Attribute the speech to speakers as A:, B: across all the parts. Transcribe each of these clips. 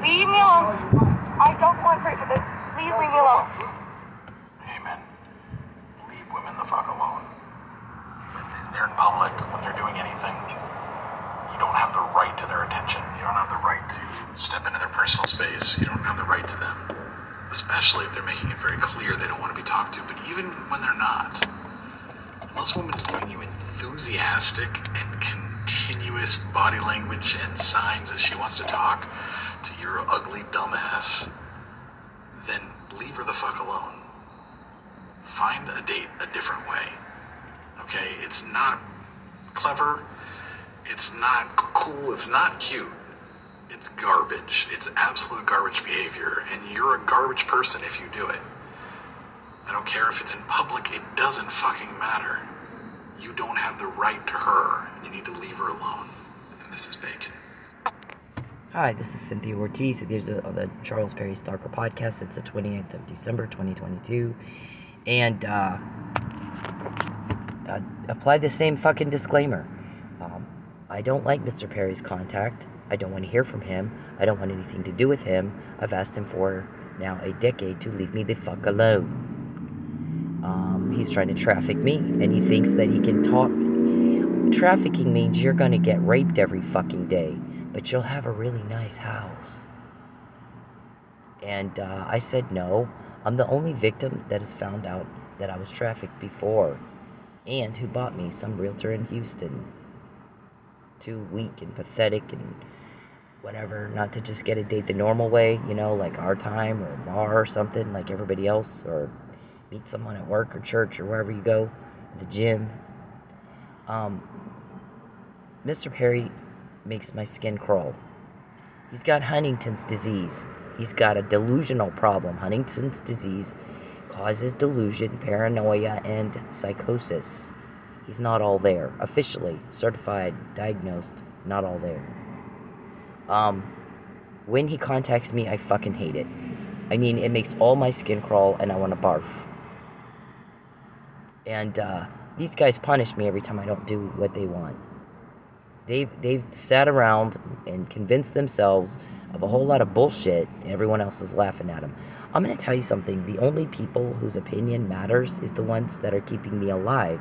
A: Leave me alone. I don't want to pray for this. Please leave me alone.
B: Amen. Leave women the fuck alone. They're in public when they're doing anything. You don't have the right to their attention. You don't have the right to step into their personal space. You don't have the right to them. Especially if they're making it very clear they don't want to be talked to. But even when they're not, unless a woman is giving you enthusiastic and continuous body language and signs that she wants to talk to your ugly dumbass, then leave her the fuck alone. Find a date a different way. Okay? It's not clever. It's not cool. It's not cute. It's garbage. It's absolute garbage behavior. And you're a garbage person if you do it. I don't care if it's in public. It doesn't fucking matter. You don't have the right to her. You need to leave her alone. And this is Bacon.
C: Hi, this is Cynthia Ortiz. There's the Charles Perry Stalker podcast. It's the 28th of December, 2022. And apply the same fucking disclaimer. I don't like Mr. Perry's contact. I don't want to hear from him. I don't want anything to do with him. I've asked him for now a decade to leave me the fuck alone. He's trying to traffic me, and he thinks that he can talk. Trafficking means you're going to get raped every fucking day, but you'll have a really nice house. And I said no. I'm the only victim that has found out that I was trafficked before, and who bought me some realtor in Houston. Too weak and pathetic and whatever, not to just get a date the normal way, you know, like our time or a bar or something like everybody else, or meet someone at work or church or wherever you go, the gym. Mr. Perry makes my skin crawl. He's got Huntington's disease. He's got a delusional problem. Huntington's disease causes delusion, paranoia, and psychosis. He's not all there. Officially, certified, diagnosed, not all there. When he contacts me, I fucking hate it. I mean, it makes all my skin crawl and I want to barf. And these guys punish me every time I don't do what they want. They've sat around and convinced themselves of a whole lot of bullshit, and everyone else is laughing at them. I'm going to tell you something. The only people whose opinion matters is the ones that are keeping me alive.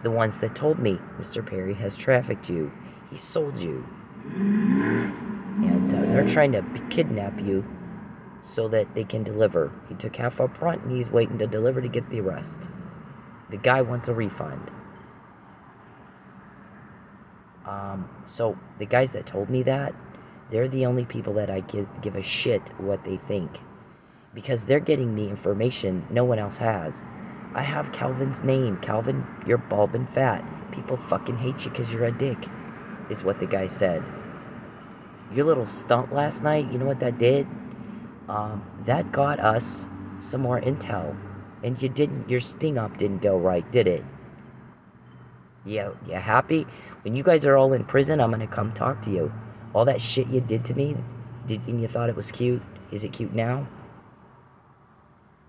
C: The ones that told me, Mr. Perry has trafficked you. He sold you. And they're trying to kidnap you so that they can deliver. He took half up front and he's waiting to deliver to get the rest. The guy wants a refund. So the guys that told me that, they're the only people that I give a shit what they think. Because they're getting me information no one else has. I have Calvin's name. Calvin, you're bald and fat. People fucking hate you because you're a dick, is what the guy said. Your little stunt last night, you know what that did? That got us some more intel. And your sting up didn't go right, did it? Yeah, you happy? When you guys are all in prison, I'm going to come talk to you. All that shit you did to me, and you thought it was cute, is it cute now?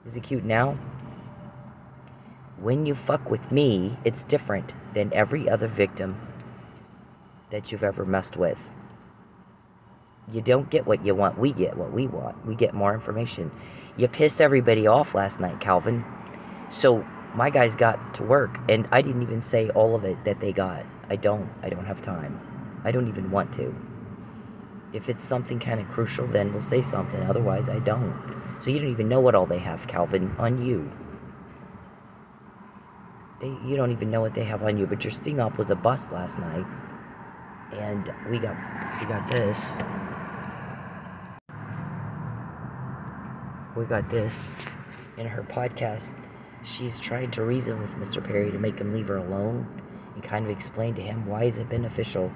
C: Is it cute now? When you fuck with me, it's different than every other victim that you've ever messed with. You don't get what you want, we get what we want. We get more information. You pissed everybody off last night, Calvin. So my guys got to work, and I didn't even say all of it that they got. I don't have time. I don't even want to. If it's something kind of crucial, then we'll say something. Otherwise, I don't. So you don't even know what all they have, Calvin, on you. You don't even know what they have on you, but your sting up was a bust last night. And we got this. We got this in her podcast. She's trying to reason with Mr. Perry to make him leave her alone and kind of explain to him why is it beneficial,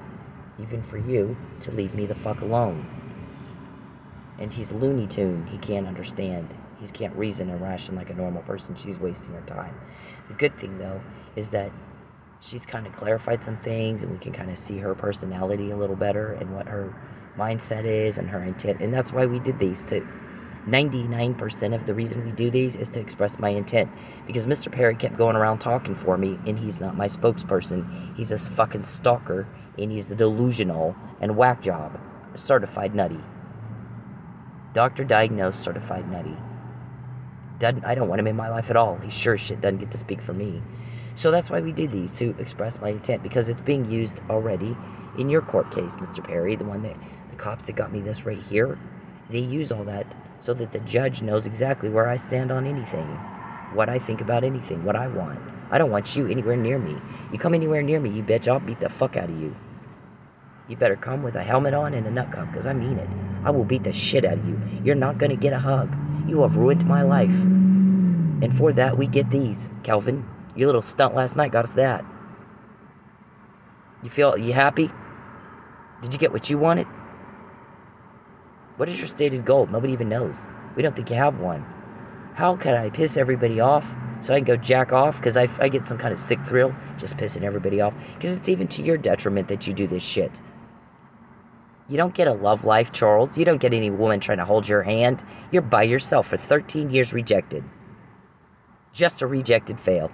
C: even for you, to leave me the fuck alone. And he's Looney Tune. He can't understand. He can't reason and ration like a normal person. She's wasting her time. The good thing, though, is that she's kind of clarified some things, and we can kind of see her personality a little better and what her mindset is and her intent. And that's why we did these. 99% of the reason we do these is to express my intent. Because Mr. Perry kept going around talking for me, and he's not my spokesperson. He's a fucking stalker, and he's the delusional and whack job. Certified nutty. Doctor diagnosed, certified nutty. I don't want him in my life at all. He sure as shit doesn't get to speak for me. So that's why we did these, to express my intent, because it's being used already in your court case, Mr. Perry, the cops that got me this right here. They use all that so that the judge knows exactly where I stand on anything, what I think about anything, what I want. I don't want you anywhere near me. You come anywhere near me, you bitch, I'll beat the fuck out of you. You better come with a helmet on and a nut cup, because I mean it. I will beat the shit out of you. You're not going to get a hug. You have ruined my life. And for that, we get these, Calvin. Your little stunt last night got us that. You happy? Did you get what you wanted? What is your stated goal? Nobody even knows. We don't think you have one. How can I piss everybody off so I can go jack off? Because I get some kind of sick thrill just pissing everybody off. Because it's even to your detriment that you do this shit. You don't get a love life, Charles. You don't get any woman trying to hold your hand. You're by yourself for 13 years rejected. Just a rejected fail.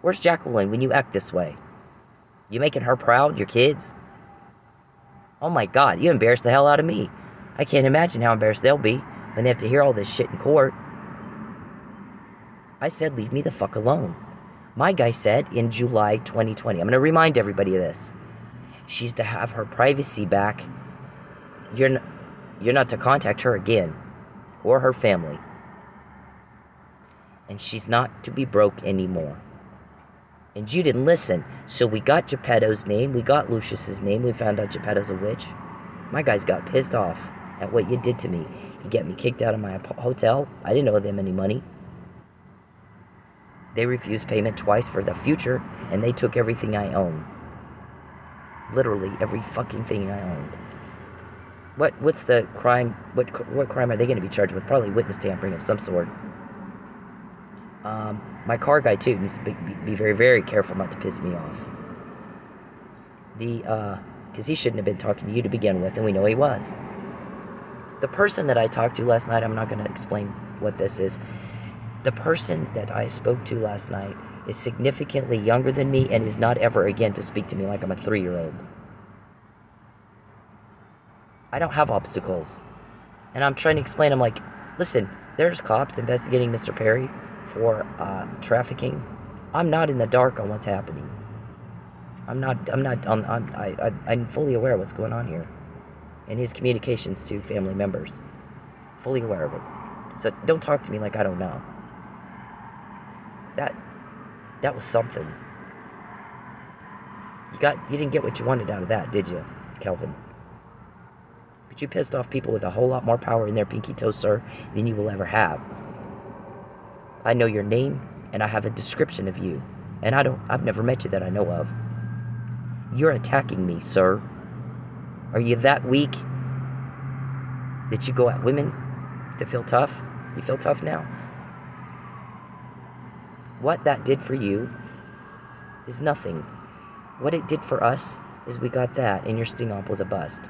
C: Where's Jacqueline when you act this way? You making her proud, your kids? Oh my God, you embarrass the hell out of me. I can't imagine how embarrassed they'll be when they have to hear all this shit in court. I said leave me the fuck alone. My guy said in July 2020, I'm going to remind everybody of this. She's to have her privacy back. You're not to contact her again, or her family. And she's not to be broke anymore. And you didn't listen, so we got Geppetto's name, we got Lucius's name, we found out Geppetto's a witch. My guys got pissed off at what you did to me. You get me kicked out of my hotel. I didn't owe them any money. They refused payment twice for the future, and they took everything I own. Literally every fucking thing I owned. What's the crime? What crime are they going to be charged with? Probably witness tampering of some sort. My car guy too needs to be very, very careful not to piss me off. Because he shouldn't have been talking to you to begin with, and we know he was. The person that I talked to last night, I'm not going to explain what this is. The person that I spoke to last night is significantly younger than me and is not ever again to speak to me like I'm a 3-year-old. I don't have obstacles. And I'm trying to explain, I'm like, listen, there's cops investigating Mr. Perry for trafficking. I'm not in the dark on what's happening. I'm fully aware of what's going on here. And his communications to family members. Fully aware of it. So don't talk to me like I don't know. That was something. You didn't get what you wanted out of that, did you, Kelvin? But you pissed off people with a whole lot more power in their pinky toe, sir, than you will ever have. I know your name, and I have a description of you. And I've never met you that I know of. You're attacking me, sir. Are you that weak that you go at women to feel tough? You feel tough now? What that did for you is nothing. What it did for us is we got that, and your sting-off was a bust.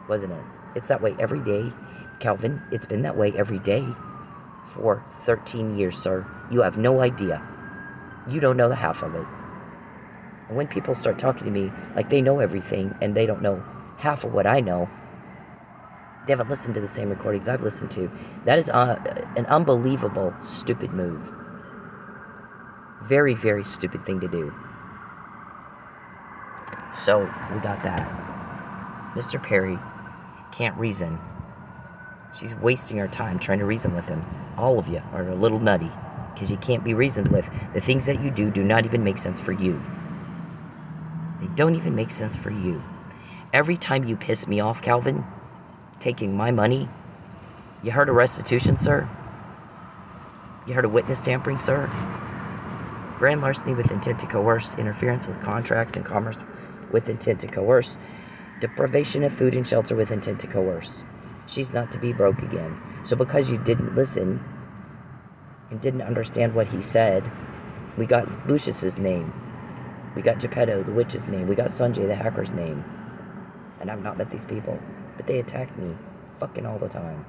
C: Wasn't it? It's that way every day, Calvin. It's been that way every day for 13 years, sir. You have no idea. You don't know the half of it. And when people start talking to me like they know everything and they don't know half of what I know, they haven't listened to the same recordings I've listened to. That is an unbelievable, stupid move. Very, very stupid thing to do. So, we got that. Mr. Perry can't reason. She's wasting her time trying to reason with him. All of you are a little nutty, because you can't be reasoned with. The things that you do not even make sense for you. They don't even make sense for you. Every time you piss me off, Calvin, taking my money, you heard of restitution, sir? You heard of witness tampering, sir? Grand larceny with intent to coerce, interference with contracts and commerce with intent to coerce, deprivation of food and shelter with intent to coerce. She's not to be broke again. So because you didn't listen and didn't understand what he said, we got Lucius's name. We got Geppetto, the witch's name. We got Sanjay, the hacker's name. And I've not met these people. But they attack me fucking all the time.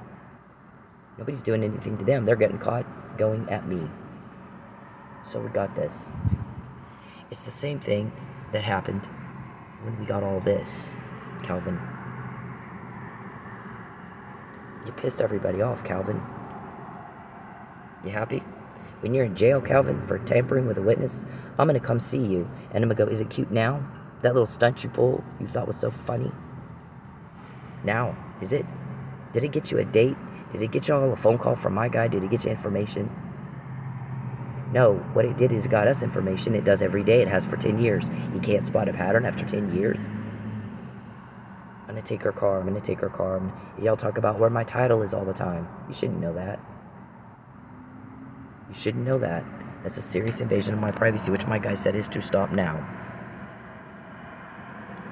C: Nobody's doing anything to them. They're getting caught going at me. So we got this. It's the same thing that happened when we got all this, Calvin. You pissed everybody off, Calvin. You happy? When you're in jail, Calvin, for tampering with a witness, I'm going to come see you, and I'm going to go, is it cute now? That little stunt you pulled, you thought was so funny? Now, is it? Did it get you a date? Did it get you all a phone call from my guy? Did it get you information? No, what it did is it got us information. It does every day. It has for 10 years. You can't spot a pattern after 10 years. I'm going to take her car. I'm going to take her car. Y'all talk about where my title is all the time. You shouldn't know that. You shouldn't know that. That's a serious invasion of my privacy, which my guy said is to stop now.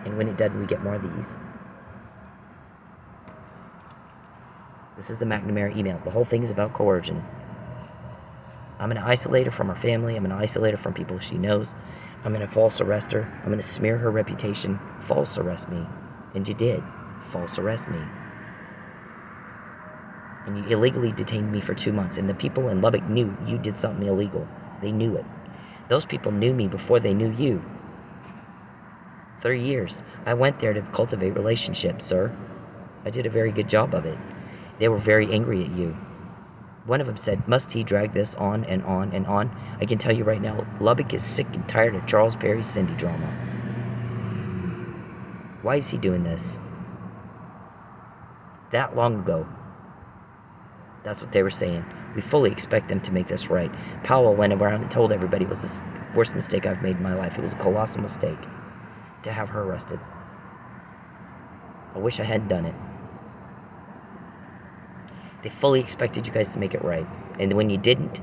C: And when it doesn't, we get more of these. This is the McNamara email. The whole thing is about coercion. I'm going to isolate her from her family. I'm going to isolate her from people she knows. I'm going to false arrest her. I'm going to smear her reputation. False arrest me. And you did. False arrest me. And you illegally detained me for 2 months. And the people in Lubbock knew you did something illegal. They knew it. Those people knew me before they knew you. 3 years. I went there to cultivate relationships, sir. I did a very good job of it. They were very angry at you. One of them said, must he drag this on and on and on? I can tell you right now, Lubbock is sick and tired of Charles Perry's Cindy drama. Why is he doing this? That long ago. That's what they were saying. We fully expect them to make this right. Powell went around and told everybody it was the worst mistake I've made in my life. It was a colossal mistake to have her arrested. I wish I hadn't done it. They fully expected you guys to make it right. And when you didn't,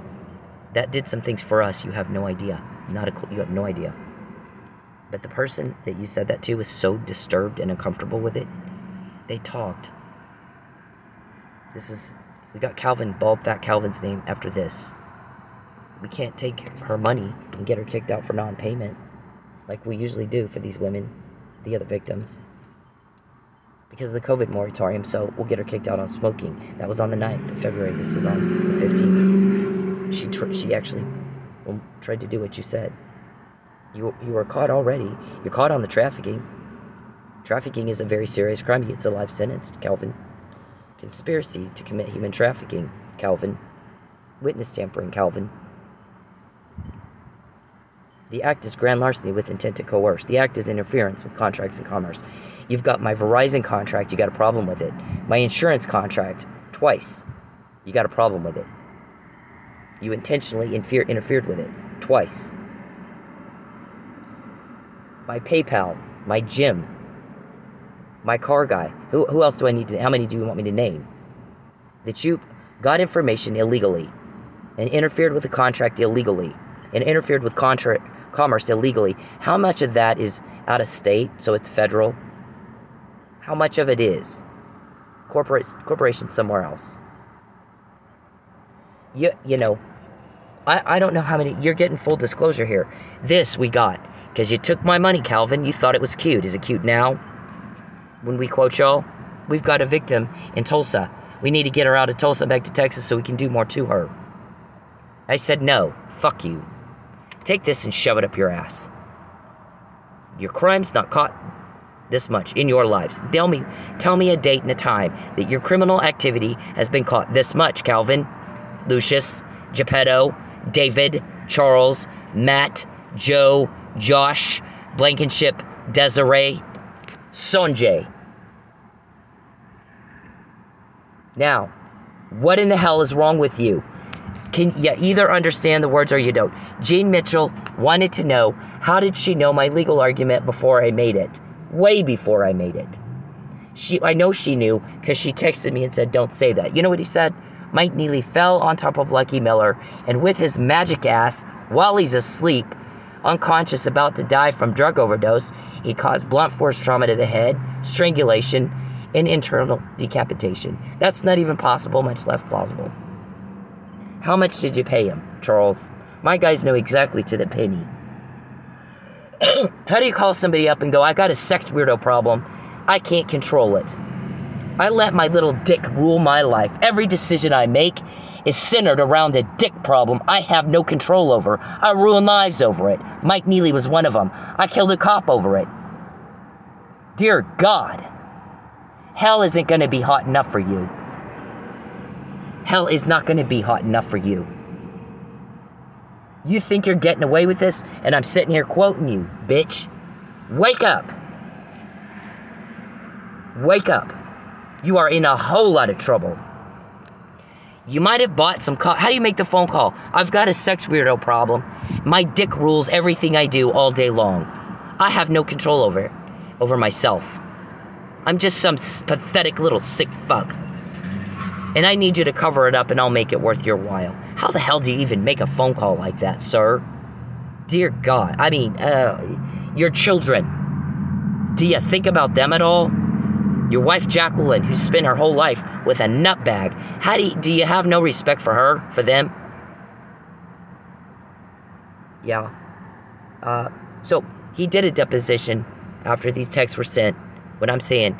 C: that did some things for us. You have no idea. You have no idea. But the person that you said that to was so disturbed and uncomfortable with it, they talked. We got Calvin, bald fat Calvin's name after this. We can't take her money and get her kicked out for non-payment like we usually do for these women, the other victims, because of the COVID moratorium. So we'll get her kicked out on smoking. That was on the 9th of February. This was on the 15th. She actually tried to do what you said. You were caught already. You're caught on the trafficking. Trafficking is a very serious crime. It's a life sentence, Calvin. Conspiracy to commit human trafficking, Calvin. Witness tampering, Calvin. The act is grand larceny with intent to coerce. The act is interference with contracts and commerce. You've got my Verizon contract, you got a problem with it. My insurance contract, twice. You got a problem with it. You intentionally interfered with it, twice. My PayPal, my gym, my car guy. Who else do I need to, how many do you want me to name? That you got information illegally and interfered with the contract illegally and interfered with commerce illegally. How much of that is out of state, so it's federal? How much of it is corporation somewhere else? You know, I don't know how many. You're getting full disclosure here. This we got because you took my money, Calvin. You thought it was cute. Is it cute now? When we quote y'all, we've got a victim in Tulsa. We need to get her out of Tulsa back to Texas so we can do more to her. I said no. Fuck you. Take this and shove it up your ass. Your crime's not caught this much in your lives. Tell me a date and a time that your criminal activity has been caught this much, Calvin, Lucius, Geppetto, David, Charles, Matt, Joe, Josh, Blankenship, Desiree, Sonjay. Now, what in the hell is wrong with you? Can you either understand the words or you don't? Jean Mitchell wanted to know, how did she know my legal argument before I made it? Way before I made it. I know she knew because she texted me and said, don't say that. You know what he said? Mike Neely fell on top of Lucky Miller and with his magic ass, while he's asleep, unconscious, about to die from drug overdose, he caused blunt force trauma to the head, strangulation, and internal decapitation. That's not even possible, much less plausible. How much did you pay him, Charles? My guys know exactly to the penny. How do you call somebody up and go, I got a sex weirdo problem, I can't control it. I let my little dick rule my life. Every decision I make is centered around a dick problem I have no control over. I ruin lives over it. Mike Neely was one of them. I killed a cop over it. Dear God, hell isn't going to be hot enough for you. hell is not going to be hot enough for you. You think you're getting away with this, and I'm sitting here quoting you, bitch. Wake up. Wake up. You are in a whole lot of trouble. You might have bought some How do you make the phone call? I've got a sex weirdo problem. My dick rules everything I do all day long. I have no control over myself. I'm just some pathetic little sick fuck. And I need you to cover it up, and I'll make it worth your while. How the hell do you even make a phone call like that, sir? Dear God. I mean, your children. Do you think about them at all? Your wife, Jacqueline, who spent her whole life with a nutbag. How do you have no respect for her, for them? Yeah. So, he did a deposition after these texts were sent. What I'm saying,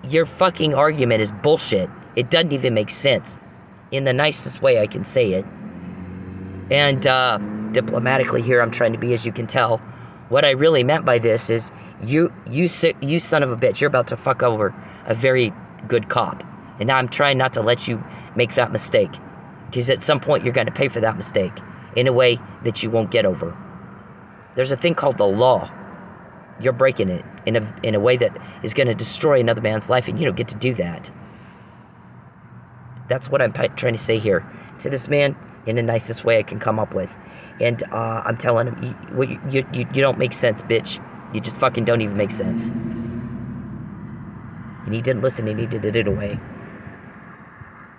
C: your fucking argument is bullshit. It doesn't even make sense. In the nicest way I can say it. And, diplomatically here I'm trying to be, as you can tell. What I really meant by this is, you son of a bitch, you're about to fuck over a very good cop. And now I'm trying not to let you make that mistake. Because at some point you're going to pay for that mistake. In a way that you won't get over. There's a thing called the law. You're breaking it in a way that is going to destroy another man's life, and you don't get to do that. That's what I'm trying to say here to this man in the nicest way I can come up with. And I'm telling him, you don't make sense, bitch. You just fucking don't even make sense. And he didn't listen, and he did it away.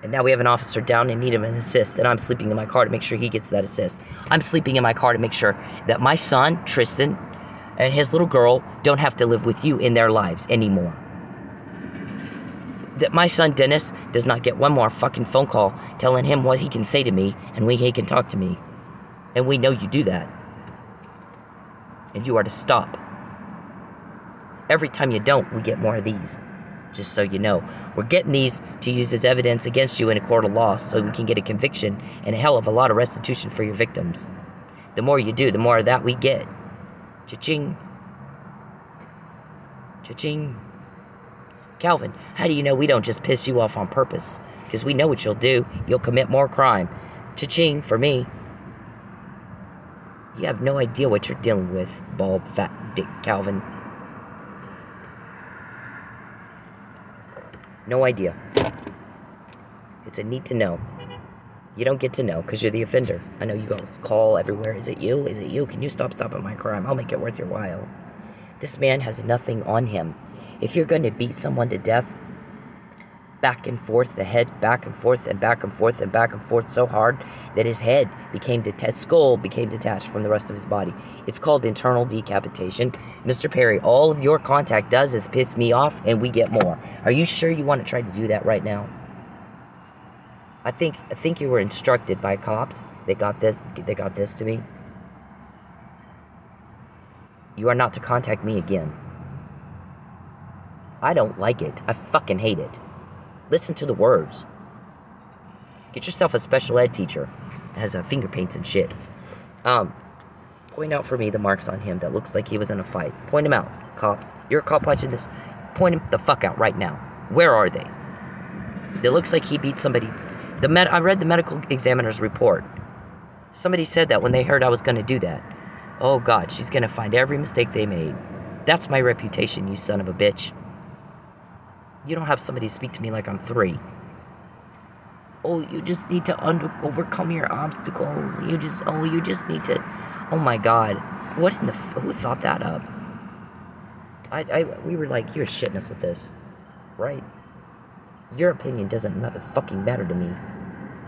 C: And now we have an officer down and need him an assist, and I'm sleeping in my car to make sure he gets that assist. I'm sleeping in my car to make sure that my son, Tristan, and his little girl don't have to live with you in their lives anymore. That my son, Dennis, does not get one more fucking phone call telling him what he can say to me and when he can talk to me. And we know you do that. And you are to stop. Every time you don't, we get more of these. Just so you know. We're getting these to use as evidence against you in a court of law so we can get a conviction and a hell of a lot of restitution for your victims. The more you do, the more of that we get. Cha-ching. Cha-ching. Calvin, how do you know we don't just piss you off on purpose? Because we know what you'll do. You'll commit more crime. Cha-ching for me. You have no idea what you're dealing with, bald, fat dick Calvin. No idea. It's a need to know. You don't get to know because you're the offender. I know you go call everywhere. Is it you? Is it you? Can you stop stopping my crime? I'll make it worth your while. This man has nothing on him. If you're going to beat someone to death, back and forth, the head, back and forth, and back and forth, and back and forth so hard that his head became detached, skull became detached from the rest of his body. It's called internal decapitation. Mr. Perry, all of your contact does is piss me off, and we get more. Are you sure you want to try to do that right now? I think you were instructed by cops. They got this to me. You are not to contact me again. I don't like it. I fucking hate it. Listen to the words. Get yourself a special ed teacher that has finger paints and shit. Point out for me the marks on him that looks like he was in a fight. Point him out, cops. You're a cop watching this. Point him the fuck out right now. Where are they? It looks like he beat somebody. I read the medical examiner's report. Somebody said that when they heard I was going to do that. Oh God, she's going to find every mistake they made. That's my reputation, you son of a bitch. You don't have somebody speak to me like I'm 3. Oh, you just need to overcome your obstacles. You just need to... Oh my God. Who thought that up? We were like, you're shitting us with this. Right? Your opinion doesn't fucking matter to me.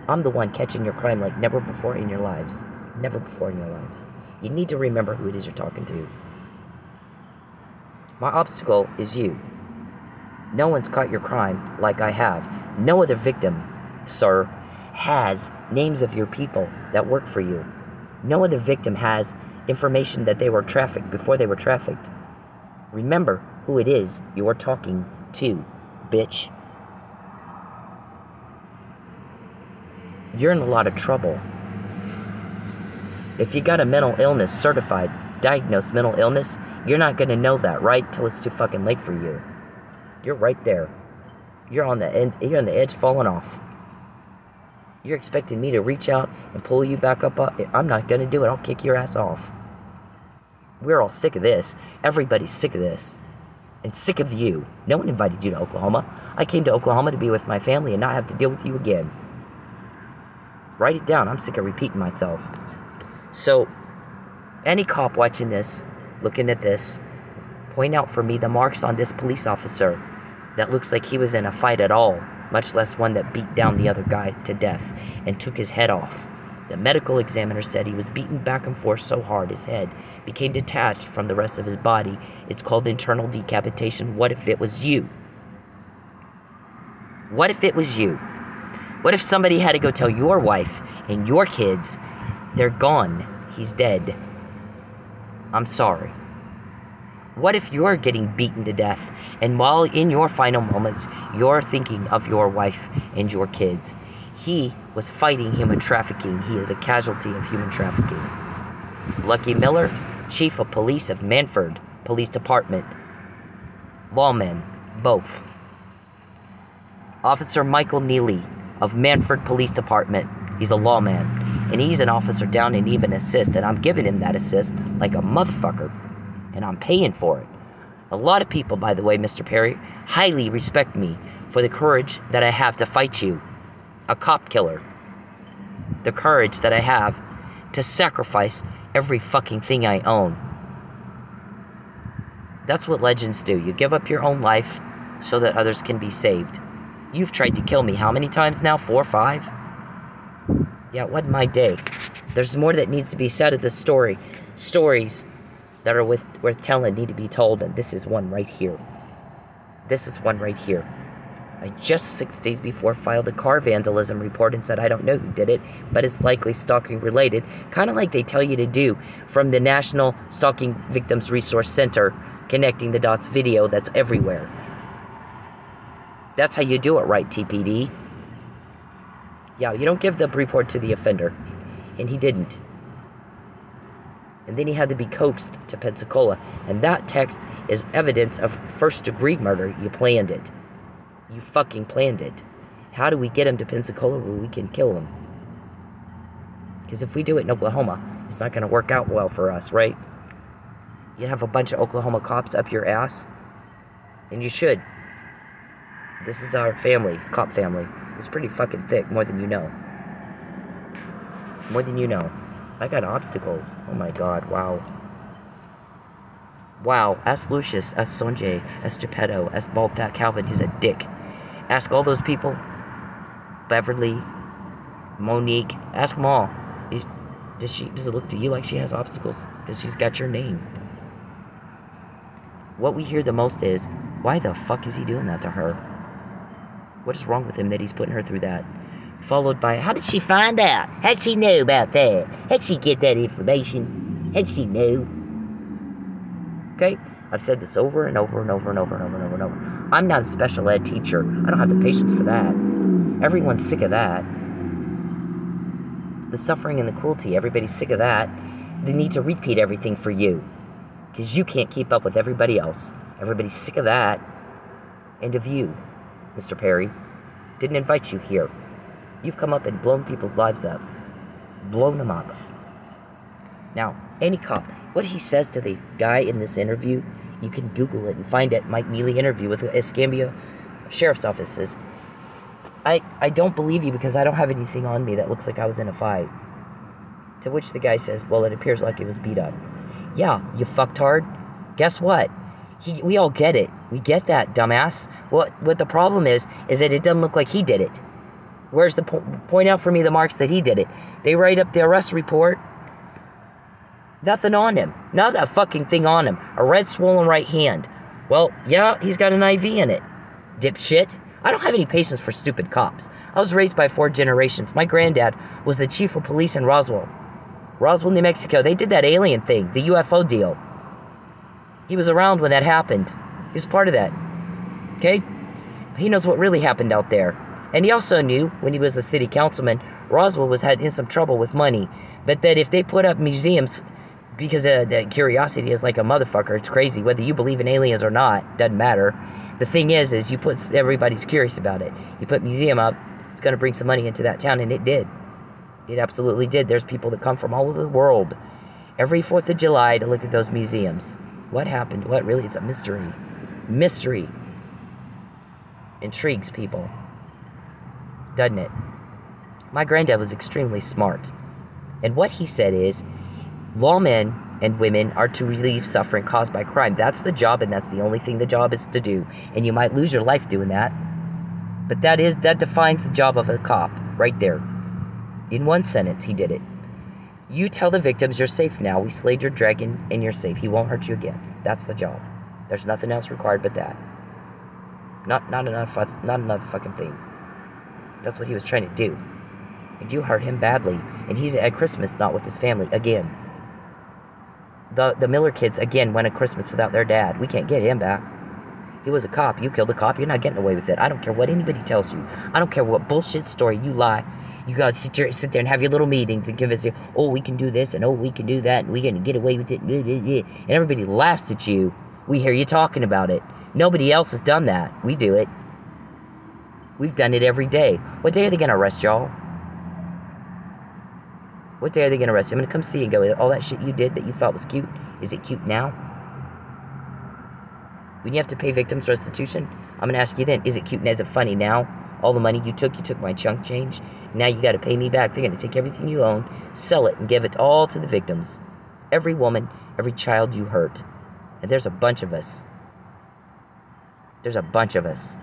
C: I'm the one catching your crime like never before in your lives. Never before in your lives. You need to remember who it is you're talking to. My obstacle is you. No one's caught your crime like I have. No other victim, sir, has names of your people that work for you. No other victim has information that they were trafficked before they were trafficked. Remember who it is you are talking to, bitch. You're in a lot of trouble. If you got a mental illness certified, diagnosed mental illness, you're not going to know that, right? Till it's too fucking late for you. You're right there. You're on the end. You're on the edge falling off. You're expecting me to reach out and pull you back up? I'm not going to do it. I'll kick your ass off. We're all sick of this. Everybody's sick of this. And sick of you. No one invited you to Oklahoma. I came to Oklahoma to be with my family and not have to deal with you again. Write it down. I'm sick of repeating myself. So, any cop watching this, looking at this, point out for me the marks on this police officer that looks like he was in a fight at all, much less one that beat down the other guy to death and took his head off. The medical examiner said he was beaten back and forth so hard his head became detached from the rest of his body. It's called internal decapitation. What if it was you? What if it was you? What if somebody had to go tell your wife and your kids, they're gone, he's dead? I'm sorry. What if you're getting beaten to death, and while in your final moments, you're thinking of your wife and your kids? He was fighting human trafficking. He is a casualty of human trafficking. Lucky Miller, Chief of Police of Manford Police Department. Lawmen, both. Officer Michael Neely of Manford Police Department. He's a lawman, and he's an officer down and even assist, and I'm giving him that assist like a motherfucker. And I'm paying for it. A lot of people, by the way, Mr. Perry, highly respect me for the courage that I have to fight you. A cop killer. The courage that I have to sacrifice every fucking thing I own. That's what legends do. You give up your own life so that others can be saved. You've tried to kill me how many times now? 4 or 5? Yeah, it wasn't my day. There's more that needs to be said of this story. Stories that are worth telling need to be told, and this is one right here. This is one right here. I just 6 days before filed a car vandalism report and said I don't know who did it, but it's likely stalking related, kind of like they tell you to do from the National Stalking Victims Resource Center, connecting the dots video that's everywhere. That's how you do it right, TPD. Yeah, you don't give the report to the offender, and he didn't. And then he had to be coaxed to Pensacola. And that text is evidence of first-degree murder. You planned it. You fucking planned it. How do we get him to Pensacola where we can kill him? Because if we do it in Oklahoma, it's not going to work out well for us, right? You have a bunch of Oklahoma cops up your ass. And you should. This is our family, cop family. It's pretty fucking thick, more than you know. More than you know. I got obstacles. Oh my god, wow. Wow, ask Lucius, ask Sonjay, ask Geppetto, ask Bald Fat Calvin, who's a dick. Ask all those people. Beverly, Monique, ask them all. Does it look to you like she has obstacles? Because she's got your name. What we hear the most is, why the fuck is he doing that to her? What is wrong with him that he's putting her through that? Followed by, how did she find out? How'd she know about that? How'd she get that information? How'd she know? Okay? I've said this over and over and over and over and over and over and over. I'm not a special ed teacher. I don't have the patience for that. Everyone's sick of that. The suffering and the cruelty, everybody's sick of that. They need to repeat everything for you. Because you can't keep up with everybody else. Everybody's sick of that. And of you, Mr. Perry. Didn't invite you here. You've come up and blown people's lives up. Blown them up. Now, any cop, what he says to the guy in this interview, you can Google it and find it. Mike Neely interview with the Escambia Sheriff's Office says, I don't believe you because I don't have anything on me that looks like I was in a fight. To which the guy says, well, it appears like it was beat up. Yeah, you fucktard. Guess what? We all get it. We get that, dumbass. What the problem is that it doesn't look like he did it. Where's the point out for me the marks that he did it? They write up the arrest report. Nothing on him. Not a fucking thing on him. A red swollen right hand. Well, yeah, he's got an IV in it. Dipshit. I don't have any patience for stupid cops. I was raised by 4 generations. My granddad was the chief of police in Roswell, New Mexico. They did that alien thing, the UFO deal. He was around when that happened. He was part of that. Okay? He knows what really happened out there. And he also knew, when he was a city councilman, Roswell was in some trouble with money. But that if they put up museums, because the curiosity is like a motherfucker, it's crazy. Whether you believe in aliens or not, doesn't matter. The thing is you put, everybody's curious about it. You put museum up, It's going to bring some money into that town, and it did. It absolutely did. There's people that come from all over the world every 4th of July to look at those museums. What happened? What really? It's a mystery. Mystery intrigues people, doesn't it? My granddad was extremely smart. And what he said is, lawmen and women are to relieve suffering caused by crime. That's the job, and that's the only thing the job is to do. And you might lose your life doing that. But that defines the job of a cop, right there. In one sentence, he did it. You tell the victims you're safe now. We slayed your dragon, and you're safe. He won't hurt you again. That's the job. There's nothing else required but that. Not another fucking thing. That's what he was trying to do. And you hurt him badly. And he's at Christmas, not with his family, again. The Miller kids, again, went at Christmas without their dad. We can't get him back. He was a cop. You killed a cop. You're not getting away with it. I don't care what anybody tells you. I don't care what bullshit story you lie. You guys sit there and have your little meetings and convince you, oh, we can do this, and oh, we can do that, and we're going to get away with it. And everybody laughs at you. We hear you talking about it. Nobody else has done that. We do it. We've done it every day. What day are they going to arrest y'all? What day are they going to arrest you? I'm going to come see you and go, all that shit you did that you thought was cute, is it cute now? When you have to pay victims restitution, I'm going to ask you then, is it cute and is it funny now? All the money you took my chunk change. Now you got to pay me back. They're going to take everything you own, sell it, and give it all to the victims. Every woman, every child you hurt. And there's a bunch of us. There's a bunch of us.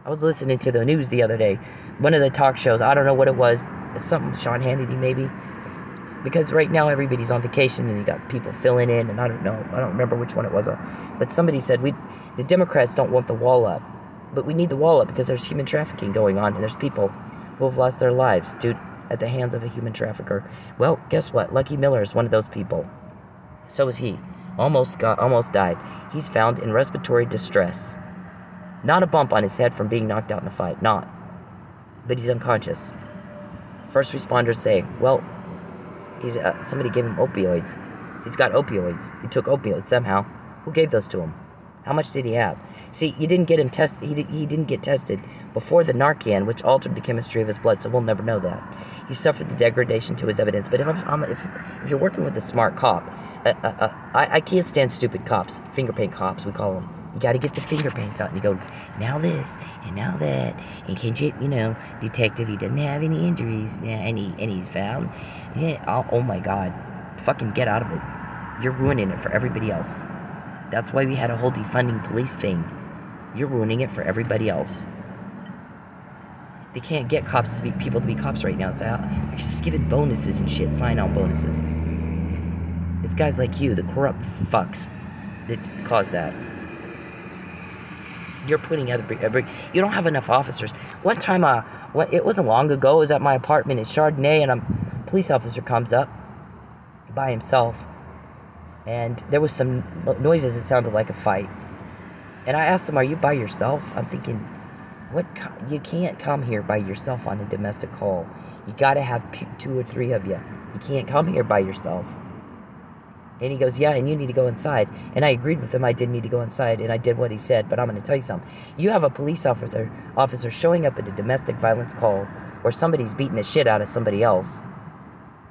C: I was listening to the news the other day. One of the talk shows, I don't know what it was. It's something Sean Hannity maybe. Because right now everybody's on vacation and you got people filling in, and I don't know. I don't remember which one it was. But somebody said the Democrats don't want the wall up. But we need the wall up because there's human trafficking going on, and there's people who have lost their lives, dude, at the hands of a human trafficker. Well, guess what? Lucky Miller is one of those people. So is he. Almost died. He's found in respiratory distress. Not a bump on his head from being knocked out in a fight. Not. But he's unconscious. First responders say, well, he's somebody gave him opioids. He's got opioids. He took opioids somehow. Who gave those to him? How much did he have? See, you didn't get him tested. He didn't get tested before the Narcan, which altered the chemistry of his blood, so we'll never know that. He suffered the degradation to his evidence. But if you're working with a smart cop, I can't stand stupid cops, finger paint cops, we call them. You got to get the finger paints out, and you go, now this, and now that, and can you, detective, he doesn't have any injuries, yeah, and he's found, yeah, oh my God, fucking get out of it. You're ruining it for everybody else. That's why we had a whole defunding police thing. You're ruining it for everybody else. They can't get people to be cops right now. So they're just giving bonuses and shit, sign-on bonuses. It's guys like you, the corrupt fucks, that cause that. You're putting you don't have enough officers. One time, it wasn't long ago, I was at my apartment in Chardonnay, and a police officer comes up by himself, and there was some noises that sounded like a fight. And I asked him, are you by yourself? I'm thinking, you can't come here by yourself on a domestic call. You gotta have 2 or 3 of you. You can't come here by yourself. And he goes, yeah, and you need to go inside. And I agreed with him. I did need to go inside, and I did what he said. But I'm going to tell you something. You have a police officer showing up at a domestic violence call where somebody's beating the shit out of somebody else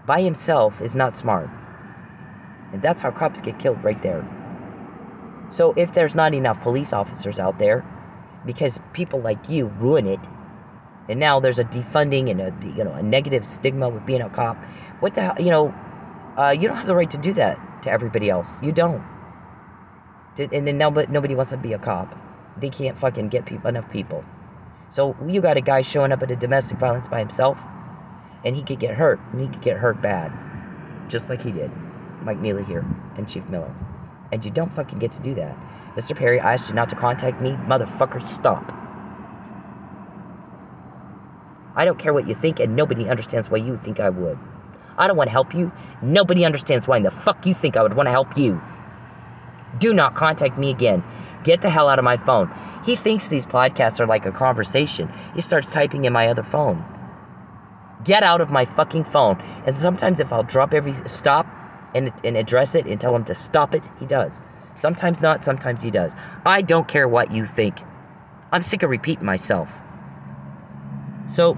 C: by himself is not smart. And that's how cops get killed right there. So if there's not enough police officers out there, because people like you ruin it, and now there's a defunding and a negative stigma with being a cop, what the hell, you don't have the right to do that to everybody else. You don't. And then nobody wants to be a cop. They can't fucking get enough people. So you got a guy showing up at a domestic violence by himself, and he could get hurt, and he could get hurt bad, just like he did. Mike Neely here, and Chief Miller. And you don't fucking get to do that. Mr. Perry, I asked you not to contact me. Motherfucker, stop. I don't care what you think, and nobody understands why you think I would. I don't want to help you. Nobody understands why in the fuck you think I would want to help you. Do not contact me again. Get the hell out of my phone. He thinks these podcasts are like a conversation. He starts typing in my other phone. Get out of my fucking phone. And sometimes if I'll stop and address it and tell him to stop it, he does. Sometimes not, sometimes he does. I don't care what you think. I'm sick of repeating myself. So,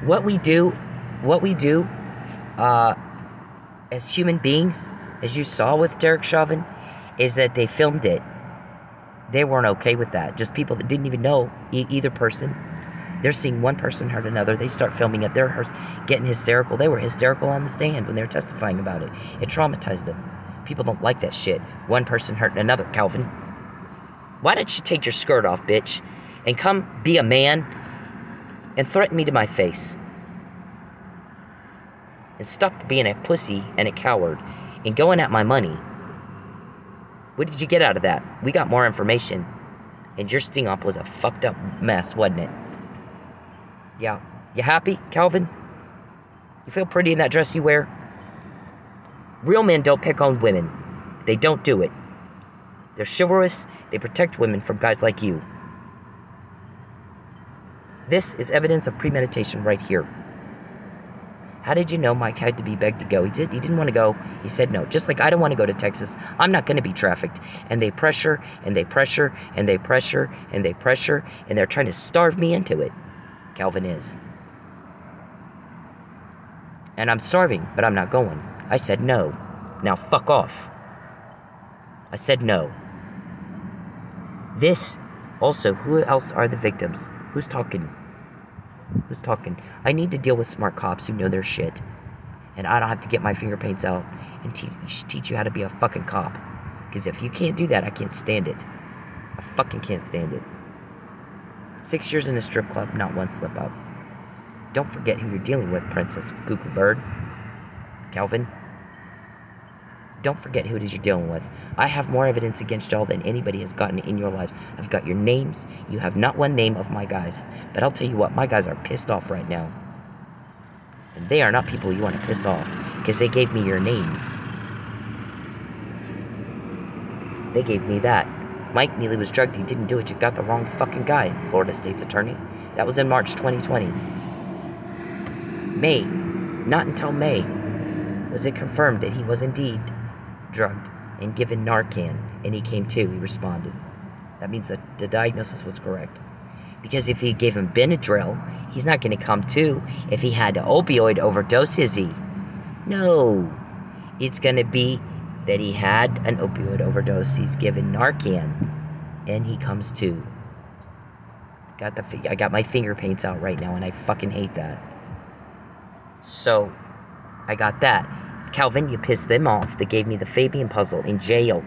C: what we do, as human beings, as you saw with Derek Chauvin, is that they filmed it. They weren't okay with that. Just people that didn't even know either person. They're seeing one person hurt another. They start filming it. They're getting hysterical. They were hysterical on the stand when they were testifying about it. It traumatized them. People don't like that shit. One person hurting another, Calvin. Why don't you take your skirt off, bitch, and come be a man and threaten me to my face? And stop being a pussy and a coward and going at my money. What did you get out of that? We got more information. And your sting-up was a fucked up mess, wasn't it? Yeah. You happy, Calvin? You feel pretty in that dress you wear? Real men don't pick on women. They don't do it. They're chivalrous. They protect women from guys like you. This is evidence of premeditation right here. How did you know Mike had to be begged to go? He didn't want to go. He said no. Just like I don't want to go to Texas. I'm not going to be trafficked. And they pressure, and they pressure, and they pressure, and they pressure, and they're trying to starve me into it. Calvin is. And I'm starving, but I'm not going. I said no. Now fuck off. I said no. This, also, who else are the victims? Who's talking? Who's talking? I need to deal with smart cops who know their shit. And I don't have to get my finger paints out and teach you how to be a fucking cop. Because if you can't do that, I can't stand it. I fucking can't stand it. 6 years in a strip club, not one slip up. Don't forget who you're dealing with, Princess Cuckoo Bird. Calvin. Don't forget who it is you're dealing with. I have more evidence against y'all than anybody has gotten in your lives. I've got your names. You have not one name of my guys. But I'll tell you what, my guys are pissed off right now. And they are not people you want to piss off. Because they gave me your names. They gave me that. Mike Neely was drugged. He didn't do it. You got the wrong fucking guy, Florida State's attorney. That was in March 2020. May. Not until May was it confirmed that he was indeed drugged and given Narcan, and he came to. He responded. That means that the diagnosis was correct. Because if he gave him Benadryl, he's not going to come to. If he had an opioid overdose, is he? No. It's going to be that he had an opioid overdose. He's given Narcan, and he comes to. I got my finger paints out right now, and I fucking hate that. So, I got that. Calvin, you pissed them off. They gave me the Fabian puzzle in jail.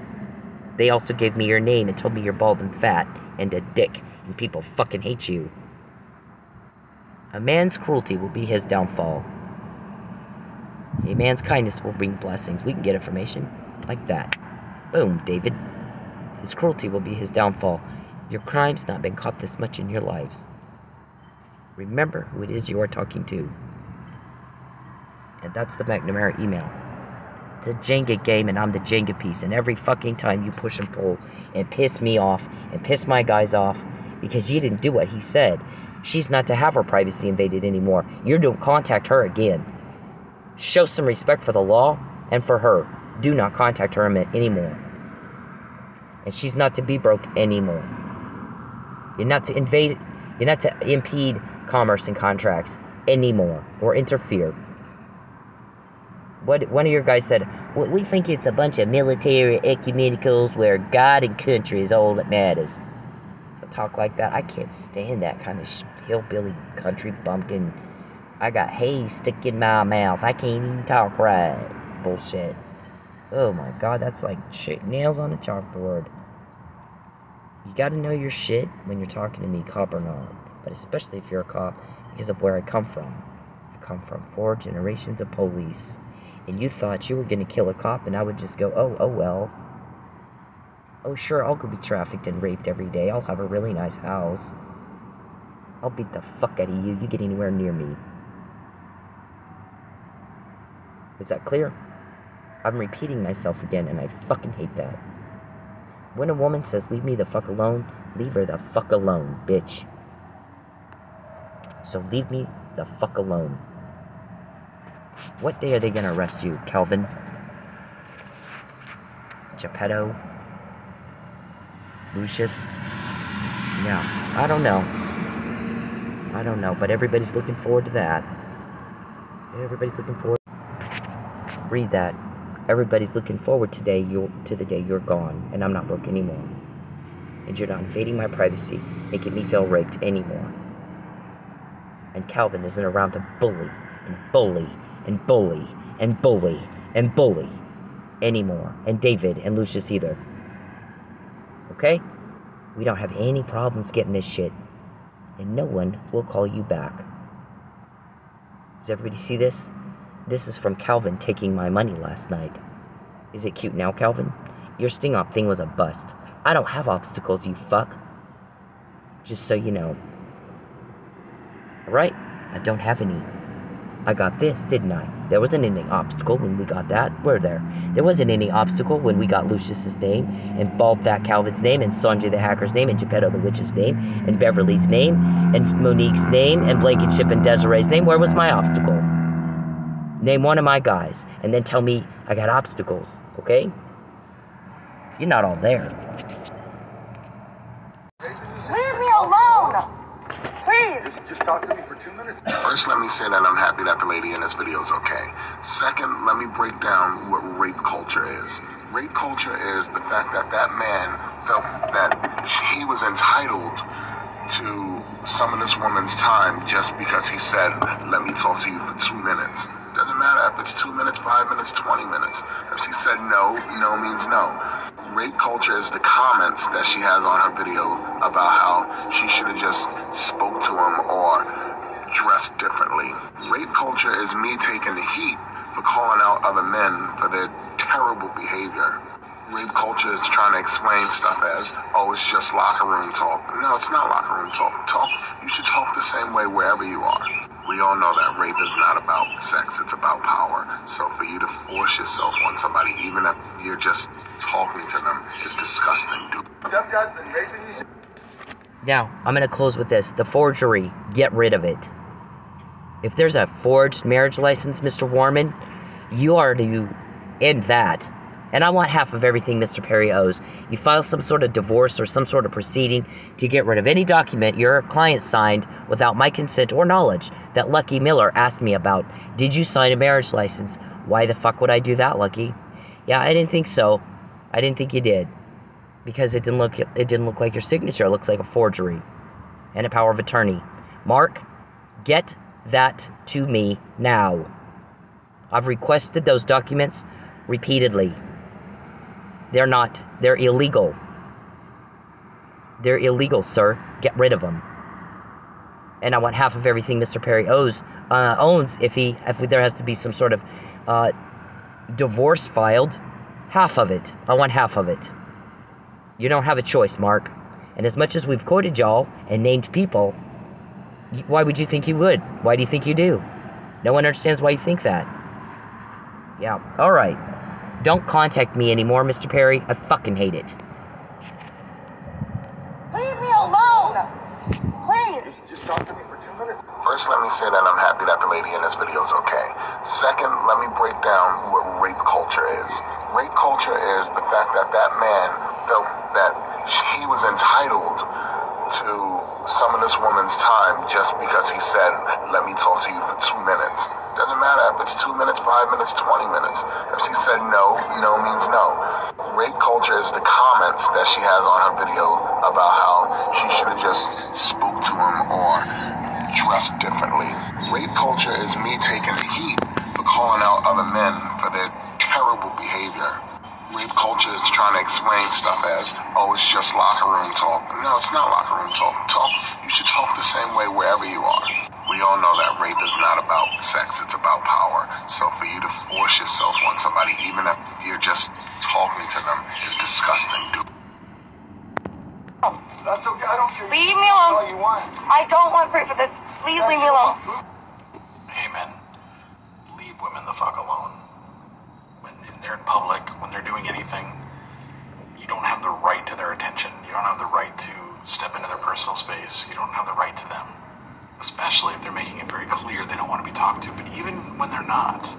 C: They also gave me your name and told me you're bald and fat and a dick, and people fucking hate you. A man's cruelty will be his downfall. A man's kindness will bring blessings. We can get information like that. Boom, David. His cruelty will be his downfall. Your crime's not been caught this much in your lives. Remember who it is you are talking to. And that's the McNamara email. It's a Jenga game, and I'm the Jenga piece. And every fucking time you push and pull and piss me off and piss my guys off because you didn't do what he said, she's not to have her privacy invaded anymore. You're to contact her again. Show some respect for the law and for her. Do not contact her anymore. And she's not to be broke anymore. You're not to invade. You're not to impede commerce and contracts anymore or interfere. What one of your guys said, well, we think it's a bunch of military ecumenicals where God and country is all that matters. Talk like that. I can't stand that kind of hillbilly country bumpkin. I got hay stuck in my mouth. I can't even talk right. Bullshit. Oh my God, that's like nails on a chalkboard. You gotta know your shit when you're talking to me, cop or not. But especially if you're a cop, because of where I come from. I come from 4 generations of police. And you thought you were gonna kill a cop and I would just go, oh well. Oh sure, I'll go be trafficked and raped every day. I'll have a really nice house. I'll beat the fuck out of you. You get anywhere near me. Is that clear? I'm repeating myself again and I fucking hate that. When a woman says, leave me the fuck alone, leave her the fuck alone, bitch. So leave me the fuck alone. What day are they gonna arrest you, Calvin? Geppetto? Lucius? Yeah, I don't know. I don't know, but everybody's looking forward to that. Everybody's looking forward. Read that. Everybody's looking forward to the day you're gone, and I'm not broke anymore. And you're not invading my privacy, making me feel raped anymore. And Calvin isn't around to bully, and bully, and bully, and bully, and bully anymore. And David and Lucius either. Okay? We don't have any problems getting this shit. And no one will call you back. Does everybody see this? This is from Calvin taking my money last night. Is it cute now, Calvin? Your sting-op thing was a bust. I don't have obstacles, you fuck. Just so you know. Alright? I don't have any. I got this, didn't I? There wasn't any obstacle when we got that, were there? There wasn't any obstacle when we got Lucius's name, and Bald Fat Calvin's name, and Sanjay the Hacker's name, and Geppetto the Witch's name, and Beverly's name, and Monique's name, and Blankenship and Desiree's name. Where was my obstacle? Name one of my guys, and then tell me I got obstacles, okay? You're not all there.
A: Leave me alone! Please!
D: Just talk to me for 2 minutes.
E: First, let me say that I'm happy that the lady in this video is okay. Second, let me break down what rape culture is. Rape culture is the fact that that man felt that he was entitled to some of this woman's time just because he said, let me talk to you for 2 minutes. Doesn't matter if it's 2 minutes, 5 minutes, 20 minutes. If she said no, no means no. Rape culture is the comments that she has on her video about how she should have just spoke to him or dressed differently. Rape culture is me taking the heat for calling out other men for their terrible behavior. Rape culture is trying to explain stuff as, oh, it's just locker room talk. No, it's not locker room talk. You should talk the same way wherever you are. We all know that rape is not about sex, it's about power. So for you to force yourself on somebody, even if you're just talking to them, is disgusting, dude.
C: Now, I'm going to close with this. The forgery, get rid of it. If there's a forged marriage license, Mr. Warman, you are to end that. And I want half of everything Mr. Perry owes. You file some sort of divorce or some sort of proceeding to get rid of any document your client signed without my consent or knowledge that Lucky Miller asked me about. Did you sign a marriage license? Why the fuck would I do that, Lucky? Yeah, I didn't think so. I didn't think you did. Because it didn't look like your signature. It looks like a forgery. And a power of attorney. Mark, get that to me now. I've requested those documents repeatedly. They're illegal. They're illegal, sir. Get rid of them. And I want half of everything Mr. Perry owns if there has to be some sort of divorce filed. Half of it. I want half of it. You don't have a choice, Mark. And as much as we've quoted y'all and named people, why would you think you would? Why do you think you do? No one understands why you think that. Yeah, alright. Don't contact me anymore, Mr. Perry. I fucking hate it.
A: Leave me alone! Please!
D: Just talk to me for 2 minutes.
E: First, let me say that I'm happy that the lady in this video is okay. Second, let me break down what rape culture is. Rape culture is the fact that that man felt that he was entitled to some of this woman's time just because he said, let me talk to you for 2 minutes. Doesn't matter if it's 2 minutes, 5 minutes, 20 minutes. If she said no, no means no. Rape culture is the comments that she has on her video about how she should have just spoke to him or dressed differently. Rape culture is me taking the heat for calling out other men for their terrible behavior. Rape culture is trying to explain stuff as, oh, it's just locker room talk. No, it's not locker room talk. You should talk the same way wherever you are. We all know that rape is not about sex, it's about power. So for you to force yourself on somebody, even if you're just talking to them, is disgusting, dude.
D: That's okay, I don't care.
A: Leave me alone!
D: All you want.
A: I don't want proof of this. Please leave me alone.
B: Hey, men, leave women the fuck alone. When they're in public, when they're doing anything, you don't have the right to their attention. You don't have the right to step into their personal space. You don't have the right to them. Especially if they're making it very clear they don't want to be talked to. But even when they're not,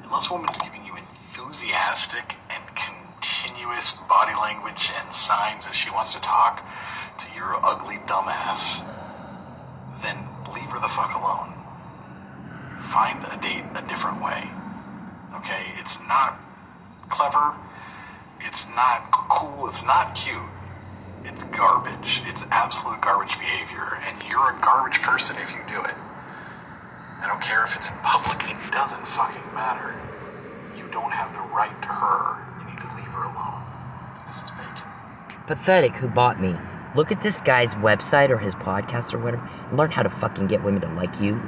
B: unless a woman is giving you enthusiastic and continuous body language and signs that she wants to talk to your ugly dumbass, then her the fuck alone. Find a date a different way. Okay? It's not clever. It's not cool. It's not cute. It's garbage. It's absolute garbage behavior. And you're a garbage person if you do it. I don't care if it's in public. It doesn't fucking matter. You don't have the right to her. You need to leave her alone. And this is bacon.
C: Pathetic who bought me. Look at this guy's website or his podcast or whatever and learn how to fucking get women to like you.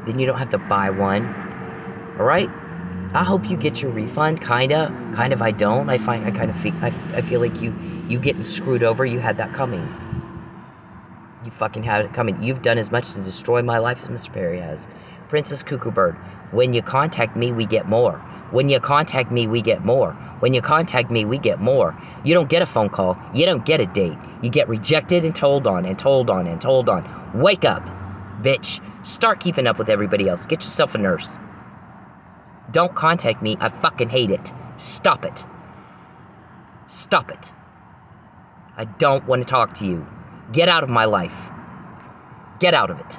C: Then you don't have to buy one. Alright? I hope you get your refund, kinda. Kind of I don't. I feel like you getting screwed over, you had that coming. You fucking had it coming. You've done as much to destroy my life as Mr. Perry has. Princess Cuckoo Bird, when you contact me, we get more. When you contact me, we get more. When you contact me, we get more. You don't get a phone call. You don't get a date. You get rejected and told on and told on and told on. Wake up, bitch. Start keeping up with everybody else. Get yourself a nurse. Don't contact me. I fucking hate it. Stop it. Stop it. I don't want to talk to you. Get out of my life. Get out of it.